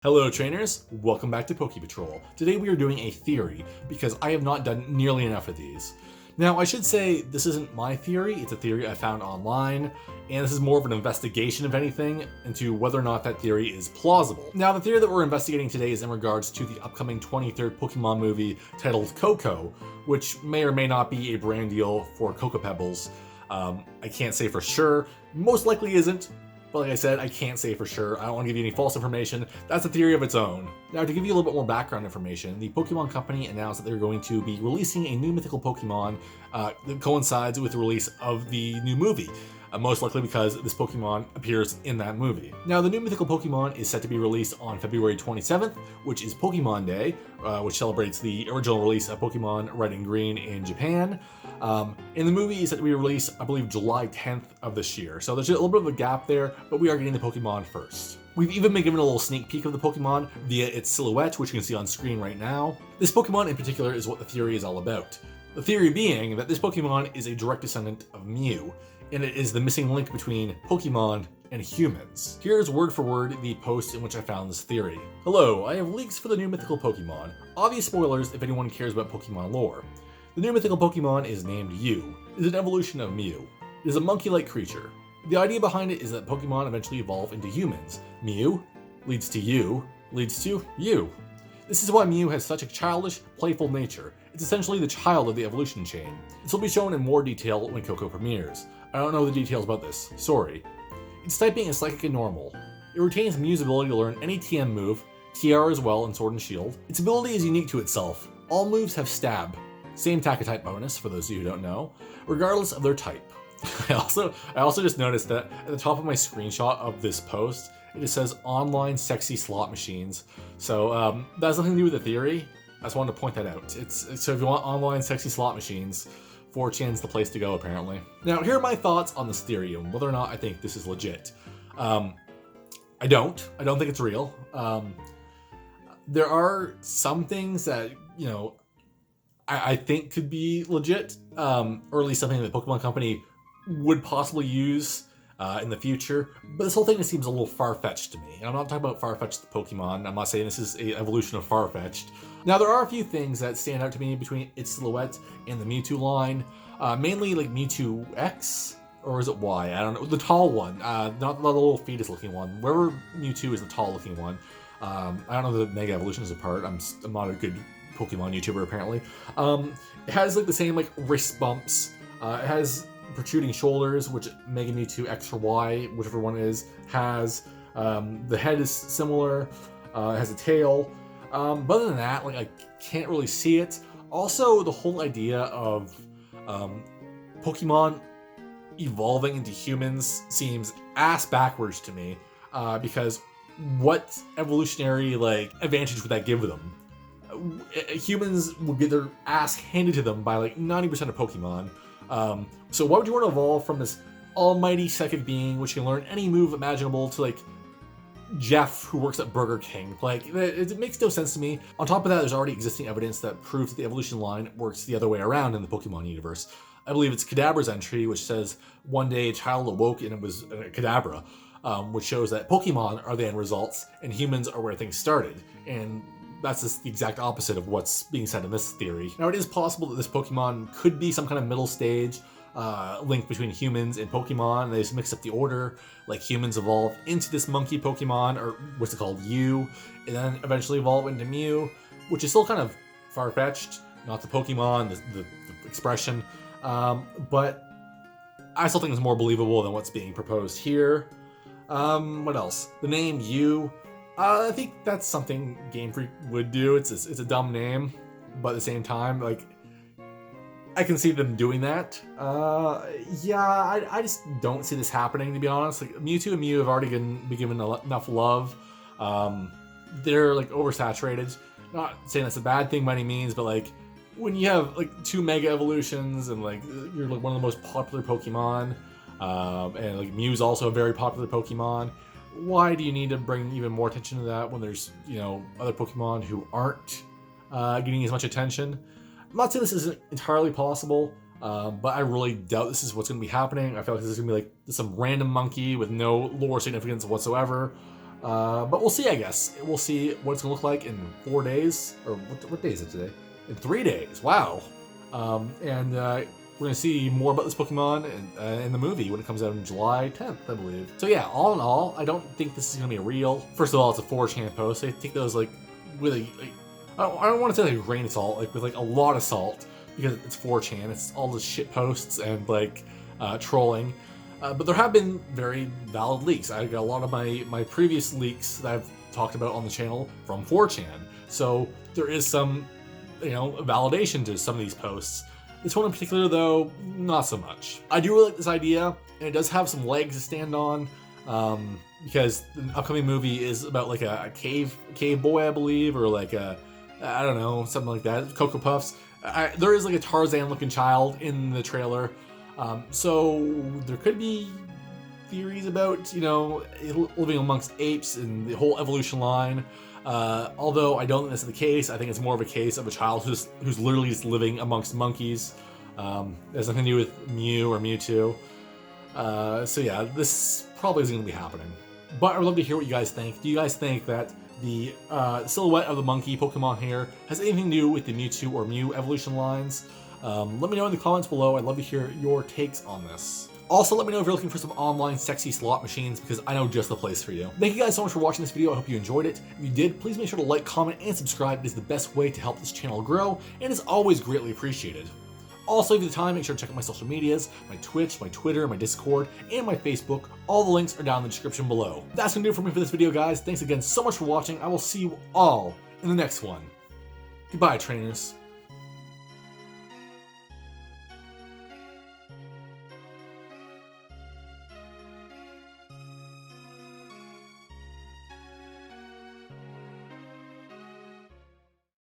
Hello trainers, welcome back to Poke Patrol. Today we are doing a theory, because I have not done nearly enough of these. Now I should say this isn't my theory, it's a theory I found online, and this is more of an investigation if anything, into whether or not that theory is plausible. Now the theory that we're investigating today is in regards to the upcoming 23rd Pokemon movie titled Coco, which may or may not be a brand deal for Cocoa Pebbles. I can't say for sure, most likely isn't. But like I said, I can't say for sure. I don't want to give you any false information. That's a theory of its own. Now, to give you a little bit more background information, the Pokemon Company announced that they're going to be releasing a new mythical Pokemon that coincides with the release of the new movie. Most likely because this Pokemon appears in that movie. Now, the new mythical Pokemon is set to be released on February 27th, which is Pokemon Day, which celebrates the original release of Pokemon Red and Green in Japan. And the movie is set to be released, I believe, July 10th of this year. So there's a little bit of a gap there, but we are getting the Pokemon first. We've even been given a little sneak peek of the Pokemon via its silhouette, which you can see on screen right now. This Pokemon in particular is what the theory is all about. The theory being that this Pokemon is a direct descendant of Mew, and it is the missing link between Pokemon and humans. Here's word for word the post in which I found this theory. Hello, I have leaks for the new mythical Pokemon. Obvious spoilers if anyone cares about Pokemon lore. The new mythical Pokemon is named Yu. It is an evolution of Mew. It is a monkey-like creature. The idea behind it is that Pokemon eventually evolve into humans. Mew leads to you, leads to you. This is why Mew has such a childish, playful nature. It's essentially the child of the evolution chain. This will be shown in more detail when Coco premieres. I don't know the details about this, sorry. Its typing is Psychic and Normal. It retains Mew's ability to learn any TM move, TR as well in Sword and Shield. Its ability is unique to itself. All moves have Stab, same Tack-a-type bonus for those of you who don't know, regardless of their type. I also just noticed that at the top of my screenshot of this post, it just says online sexy slot machines. So that has nothing to do with the theory. I just wanted to point that out. So if you want online sexy slot machines, 4chan's the place to go, apparently. Now, here are my thoughts on this theory and whether or not I think this is legit. I don't think it's real. There are some things that, I think could be legit, or at least something that the Pokemon Company would possibly use in the future. But this whole thing just seems a little far-fetched to me. And I'm not talking about Farfetch'd Pokemon. I'm not saying this is an evolution of Farfetch'd. Now, there are a few things that stand out to me between its silhouette and the Mewtwo line. Mainly like Mewtwo X, or is it Y? I don't know. The tall one, not the little fetus-looking one. Wherever Mewtwo is the tall-looking one. I don't know the Mega Evolutions apart. I'm not a good Pokemon YouTuber, apparently. It has like the same like wrist bumps. It has protruding shoulders, which Mega Mewtwo X or Y, whichever one it is, has. The head is similar. It has a tail. But other than that, like I can't really see it. Also, the whole idea of Pokemon evolving into humans seems ass backwards to me. Because what evolutionary like advantage would that give them? Humans would get their ass handed to them by like 90% of Pokemon. So why would you want to evolve from this almighty psychic being which can learn any move imaginable to like Jeff who works at Burger King? Like, it makes no sense to me. On top of that, there's already existing evidence that proves that the evolution line works the other way around in the Pokemon universe. I believe it's Kadabra's entry, which says one day a child awoke and it was a Kadabra, which shows that Pokemon are the end results and humans are where things started. And that's just the exact opposite of what's being said in this theory. Now, it is possible that this Pokemon could be some kind of middle stage link between humans and Pokemon, and they just mix up the order. Like, humans evolve into this monkey Pokemon, or what's it called, Yu, and then eventually evolve into Mew, which is still kind of far-fetched. Not the Pokemon, the expression. But I still think it's more believable than what's being proposed here. What else? The name Yu. I think that's something Game Freak would do. It's a dumb name, but at the same time, like, I can see them doing that. I just don't see this happening, to be honest. Like, Mewtwo and Mew have already been given enough love. They're like oversaturated. Not saying that's a bad thing by any means, but like when you have like 2 Mega Evolutions and like you're like one of the most popular Pokemon, and like Mew's also a very popular Pokemon. Why do you need to bring even more attention to that when there's, other Pokemon who aren't getting as much attention? I'm not saying this isn't entirely possible, but I really doubt this is what's going to be happening. I feel like this is going to be like some random monkey with no lore significance whatsoever. But we'll see, I guess. We'll see what it's going to look like in 4 days. Or what day is it today? In 3 days. Wow. And we're going to see more about this Pokemon in the movie when it comes out on July 10th, I believe. So yeah, all in all, I don't think this is going to be a real. First of all, it's a 4chan post. I take those like with a... I don't want to say like a grain of salt, like with like a lot of salt, because it's 4chan. It's all the shit posts and like trolling. But there have been very valid leaks. I got a lot of my previous leaks that I've talked about on the channel from 4chan. So there is some, validation to some of these posts. This one in particular, though, not so much. I do really like this idea, and it does have some legs to stand on, because the upcoming movie is about like a cave boy, I believe, or like I don't know, something like that. Coco Puffs. There is like a Tarzan-looking child in the trailer. So there could be theories about, living amongst apes and the whole evolution line. Although I don't think this is the case. I think it's more of a case of a child who's literally just living amongst monkeys. It has nothing to do with Mew or Mewtwo. So yeah, this probably isn't going to be happening. But I would love to hear what you guys think. Do you guys think that the silhouette of the monkey Pokemon here has anything to do with the Mewtwo or Mew evolution lines? Let me know in the comments below. I'd love to hear your takes on this. Also, let me know if you're looking for some online sexy slot machines, because I know just the place for you. Thank you guys so much for watching this video. I hope you enjoyed it. If you did, please make sure to like, comment, and subscribe. It is the best way to help this channel grow, and is always greatly appreciated. Also, if you have the time, make sure to check out my social medias, my Twitch, my Twitter, my Discord, and my Facebook. All the links are down in the description below. That's going to do it for me for this video, guys. Thanks again so much for watching. I will see you all in the next one. Goodbye, trainers.